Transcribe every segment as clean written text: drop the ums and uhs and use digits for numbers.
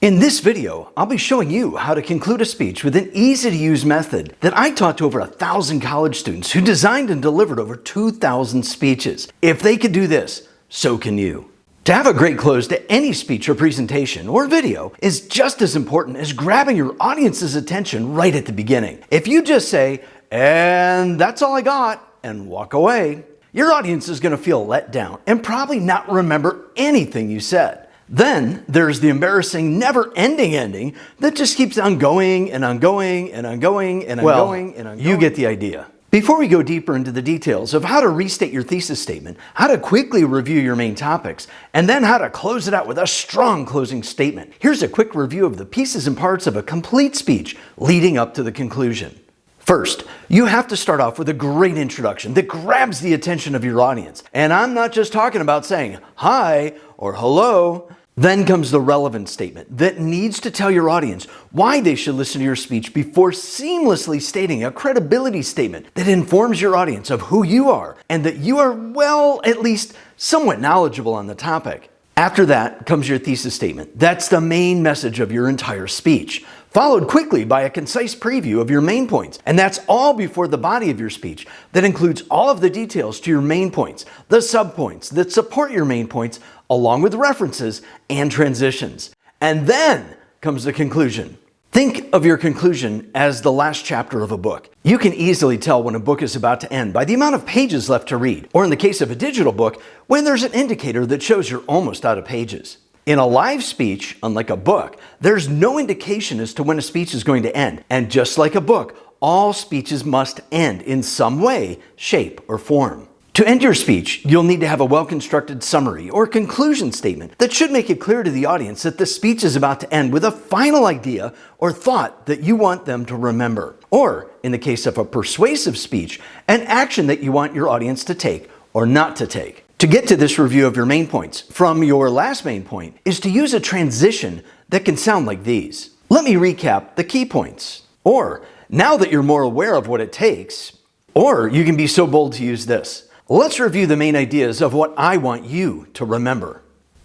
In this video, I'll be showing you how to conclude a speech with an easy-to-use method that I taught to over 1,000 college students who designed and delivered over 2,000 speeches. If they could do this, so can you. To have a great close to any speech or presentation or video is just as important as grabbing your audience's attention right at the beginning. If you just say, "And that's all I got," and walk away, your audience is going to feel let down and probably not remember anything you said. Then there's the embarrassing, never-ending ending that just keeps on going and on going and on going and on going and on going. You get the idea. Before we go deeper into the details of how to restate your thesis statement, how to quickly review your main topics, and then how to close it out with a strong closing statement, here's a quick review of the pieces and parts of a complete speech leading up to the conclusion. First, you have to start off with a great introduction that grabs the attention of your audience. And I'm not just talking about saying hi or hello. Then comes the relevance statement that needs to tell your audience why they should listen to your speech before seamlessly stating a credibility statement that informs your audience of who you are and that you are, well, at least somewhat knowledgeable on the topic. After that comes your thesis statement. That's the main message of your entire speech, followed quickly by a concise preview of your main points. And that's all before the body of your speech that includes all of the details to your main points, the subpoints that support your main points, along with references and transitions. And then comes the conclusion. Think of your conclusion as the last chapter of a book. You can easily tell when a book is about to end by the amount of pages left to read, or in the case of a digital book, when there's an indicator that shows you're almost out of pages. In a live speech, unlike a book, there's no indication as to when a speech is going to end. And just like a book, all speeches must end in some way, shape, or form. To end your speech, you'll need to have a well-constructed summary or conclusion statement that should make it clear to the audience that the speech is about to end with a final idea or thought that you want them to remember. Or, in the case of a persuasive speech, an action that you want your audience to take or not to take. To get to this review of your main points from your last main point is to use a transition that can sound like these. Let me recap the key points. Or, now that you're more aware of what it takes, or you can be so bold to use this. Let's review the main ideas of what I want you to remember.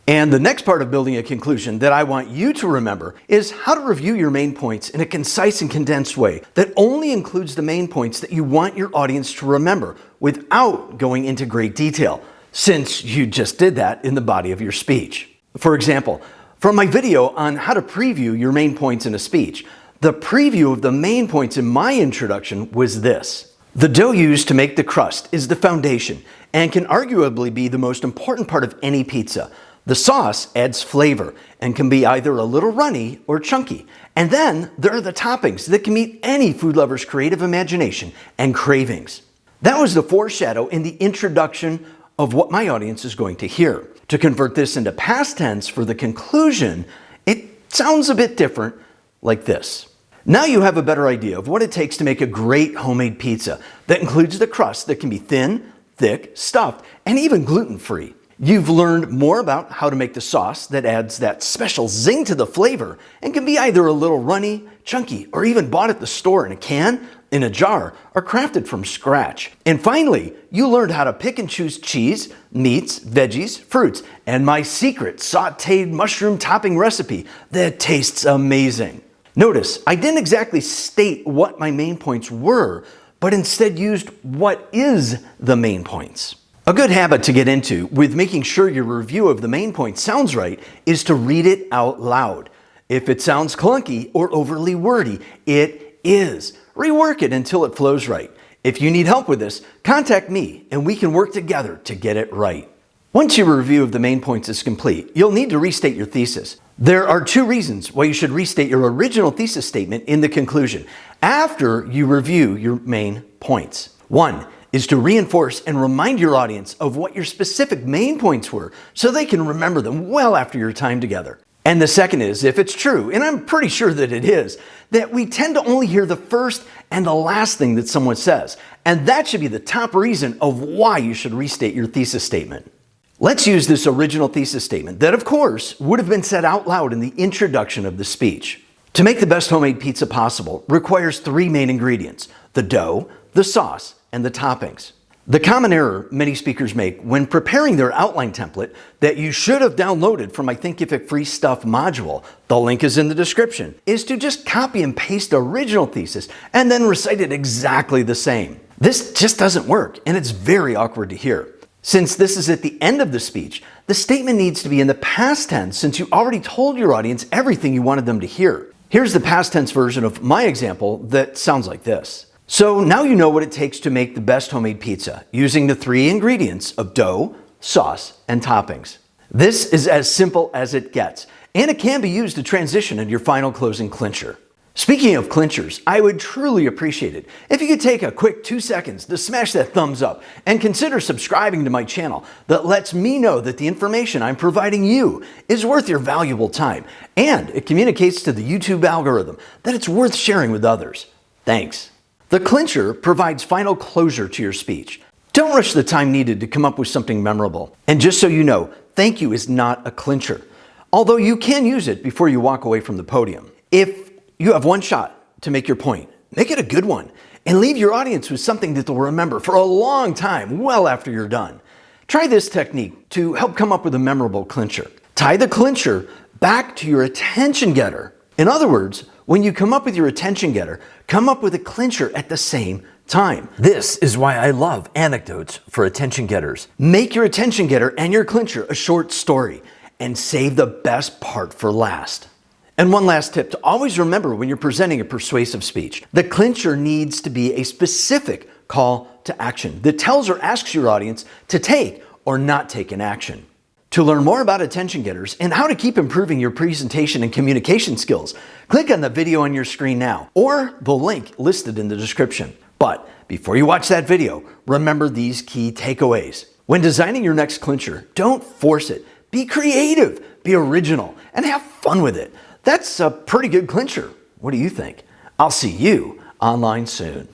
And the next part of building a conclusion that I want you to remember is how to review your main points in a concise and condensed way that only includes the main points that you want your audience to remember without going into great detail, since you just did that in the body of your speech. For example, from my video on how to preview your main points in a speech, the preview of the main points in my introduction was this. The dough used to make the crust is the foundation and can arguably be the most important part of any pizza. The sauce adds flavor and can be either a little runny or chunky. And then there are the toppings that can meet any food lover's creative imagination and cravings. That was the foreshadow in the introduction of what my audience is going to hear. To convert this into past tense for the conclusion, it sounds a bit different like this. Now you have a better idea of what it takes to make a great homemade pizza that includes the crust that can be thin, thick, stuffed, and even gluten-free. You've learned more about how to make the sauce that adds that special zing to the flavor and can be either a little runny, chunky, or even bought at the store in a can, in a jar, or crafted from scratch. And finally, you learned how to pick and choose cheese, meats, veggies, fruits, and my secret sauteed mushroom topping recipe that tastes amazing. Notice, I didn't exactly state what my main points were, but instead used what is the main points. A good habit to get into with making sure your review of the main points sounds right is to read it out loud. If it sounds clunky or overly wordy, it is. Rework it until it flows right. If you need help with this, contact me and we can work together to get it right. Once your review of the main points is complete, you'll need to restate your thesis. There are two reasons why you should restate your original thesis statement in the conclusion after you review your main points. One is to reinforce and remind your audience of what your specific main points were so they can remember them well after your time together. And the second is, if it's true, and I'm pretty sure that it is, that we tend to only hear the first and the last thing that someone says. And that should be the top reason of why you should restate your thesis statement. Let's use this original thesis statement that, of course, would have been said out loud in the introduction of the speech. To make the best homemade pizza possible requires three main ingredients: the dough, the sauce, and the toppings. The common error many speakers make when preparing their outline template that you should have downloaded from my Thinkific Free Stuff module, the link is in the description, is to just copy and paste the original thesis and then recite it exactly the same. This just doesn't work, and it's very awkward to hear. Since this is at the end of the speech, the statement needs to be in the past tense since you already told your audience everything you wanted them to hear. Here's the past tense version of my example that sounds like this. So now you know what it takes to make the best homemade pizza using the 3 ingredients of dough, sauce, and toppings. This is as simple as it gets, and it can be used to transition into your final closing clincher. Speaking of clinchers, I would truly appreciate it if you could take a quick 2 seconds to smash that thumbs up and consider subscribing to my channel. That lets me know that the information I'm providing you is worth your valuable time, and it communicates to the YouTube algorithm that it's worth sharing with others. Thanks. The clincher provides final closure to your speech. Don't rush the time needed to come up with something memorable. And just so you know, thank you is not a clincher, although you can use it before you walk away from the podium. If you have one shot to make your point, make it a good one and leave your audience with something that they'll remember for a long time, well after you're done. Try this technique to help come up with a memorable clincher. Tie the clincher back to your attention getter. In other words, when you come up with your attention getter, come up with a clincher at the same time. This is why I love anecdotes for attention getters. Make your attention getter and your clincher a short story and save the best part for last. And one last tip to always remember when you're presenting a persuasive speech. The clincher needs to be a specific call to action that tells or asks your audience to take or not take an action. To learn more about attention getters and how to keep improving your presentation and communication skills, click on the video on your screen now or the link listed in the description. But before you watch that video, remember these key takeaways. When designing your next clincher, don't force it. Be creative, be original, and have fun with it. That's a pretty good clincher. What do you think? I'll see you online soon.